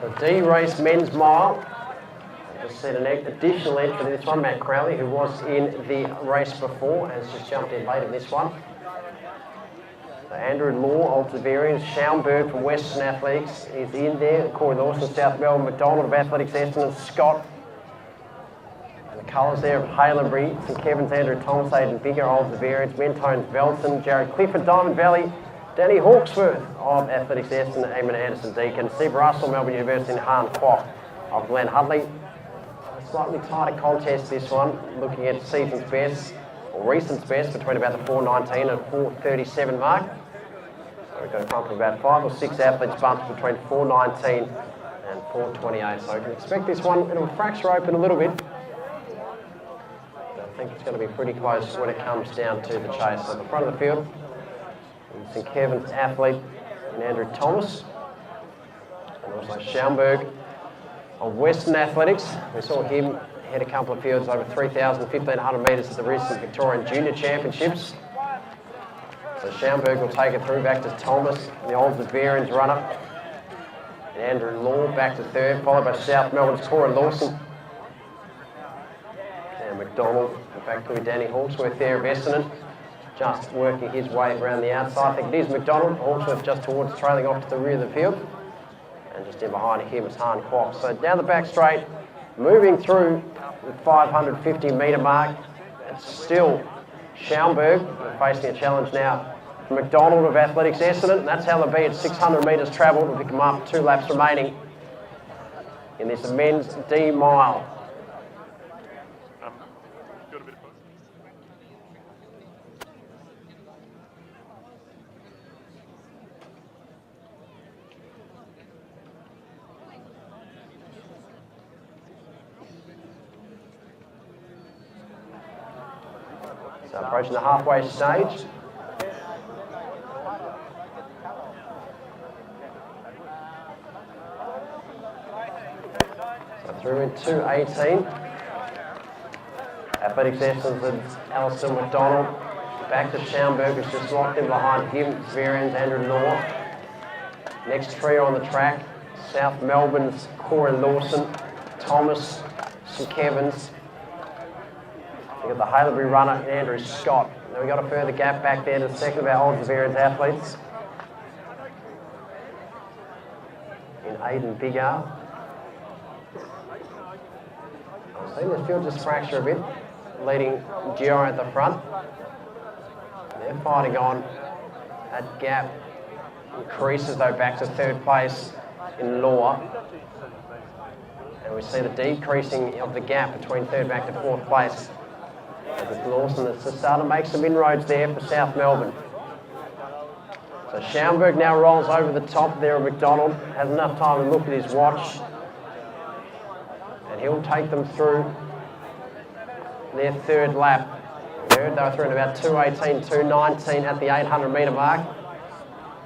The D race men's mile. I just said an additional entry in this one. Matt Crowley, who was in the race before, has just jumped in late in this one. So Andrew Law, Ultivarians, Schaumburg from Western Athletics is in there. Corey Lawson, South Melbourne, McDonald of Athletics, Essendon, Scott. And the colours there of Halenbury, St Kevin's, Andrew Thomas, Aiden Bigger, Ultivarians, Mentones, Velton, Jared Clifford, Diamond Valley, Danny Hawksworth of Athletics Essendon, Eamon Anderson Deacon, Steve Russell, Melbourne University, and Han Kwok of Glen Hutley. A slightly tighter contest this one, looking at season's best, or recent best, between about the 4:19 and 4:37 mark. So we've got a bump of about 5 or 6 athletes bumped between 4:19 and 4:28. So we can expect this one, it'll fracture open a little bit. But I think it's going to be pretty close when it comes down to the chase. So the front of the field, St Kevin's athlete and Andrew Thomas, and also Schaumburg of Western Athletics. We saw him head a couple of fields over 3,000, 1,500 metres at the recent Victorian Junior Championships. So Schaumburg will take it through back to Thomas, the old Bavarians runner, and Andrew Law back to third, followed by South Melbourne's Corey Lawson. And McDonald back to Danny Hawksworth there of Essendon, just working his way around the outside. I think it is McDonald. Hawksworth just towards trailing off to the rear of the field. And just in behind him is Han Kwok. So down the back straight, moving through the 550 metre mark. It's still Schaumburg facing a challenge now from McDonald of Athletics Essendon. And that's how they'll be at 600 metres travelled. We'll pick them up, 2 laps remaining in this men's D mile. So approaching the halfway stage. So through in 2:18. Athletics Essendon and Alistair McDonald. Back to Schaumburg, who's just locked in behind him. Varians, Andrew Law. Next trio on the track. South Melbourne's Corey Lawson, Thomas, St Kevin's. We've got the Halenbury runner, Andrew Scott. Now we've got a further gap back there to the second of our old Bavarians athletes. In Aiden Biggar. I've seen this field just fracture a bit, leading Gio at the front. They're fighting on. That gap increases though back to third place in Law. And we see the decreasing of the gap between third back to fourth place. With Lawson that's just starting to make some inroads there for South Melbourne. So Schaumburg now rolls over the top there of McDonald. Has enough time to look at his watch. And he'll take them through their third lap. They were through in about 2:18, 2:19 at the 800 metre mark.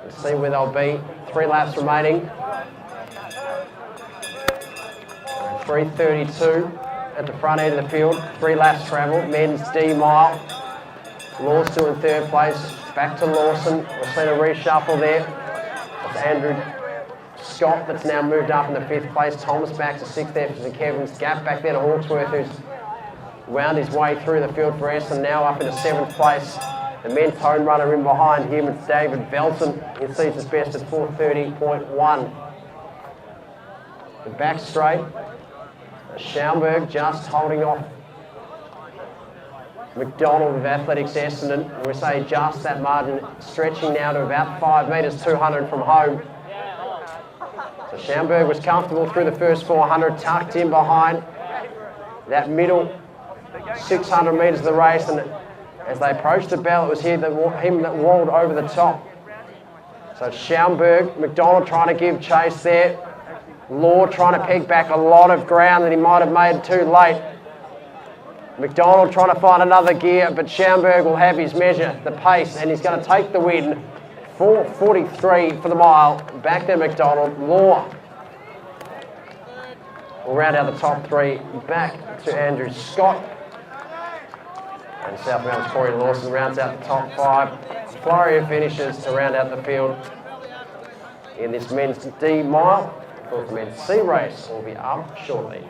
Let's see where they'll be. 3 laps remaining. 3:32. At the front end of the field, 3 laps travelled, men's D mile. Law still in third place, back to Lawson. We've seen a reshuffle there. It's Andrew Scott that's now moved up in the 5th place. Thomas back to 6th there for St Kevin's. Gap back there to Hawksworth, who's wound his way through the field for Essendon, now up into 7th place. The men's home runner in behind him, it's David Velton. He sees his best at 4:30.1. The back straight. Schaumburg just holding off McDonald of Athletics Essendon. And we say just that margin, stretching now to about 5 metres, 200 from home. So Schaumburg was comfortable through the first 400, tucked in behind that middle 600 metres of the race. And as they approached the bell, it was him that walled over the top. So Schaumburg, McDonald trying to give chase there. Law trying to peg back a lot of ground that he might have made too late. McDonald trying to find another gear, but Schaumburg will have his measure, the pace, and he's going to take the win. 4:43 for the mile. Back there, McDonald. Law will round out the top 3. Back to Andrew Scott. And South Melbourne's Corey Lawson rounds out the top 5. Flurry of finishes to round out the field in this men's D mile. Of course, the men's C race will be up shortly.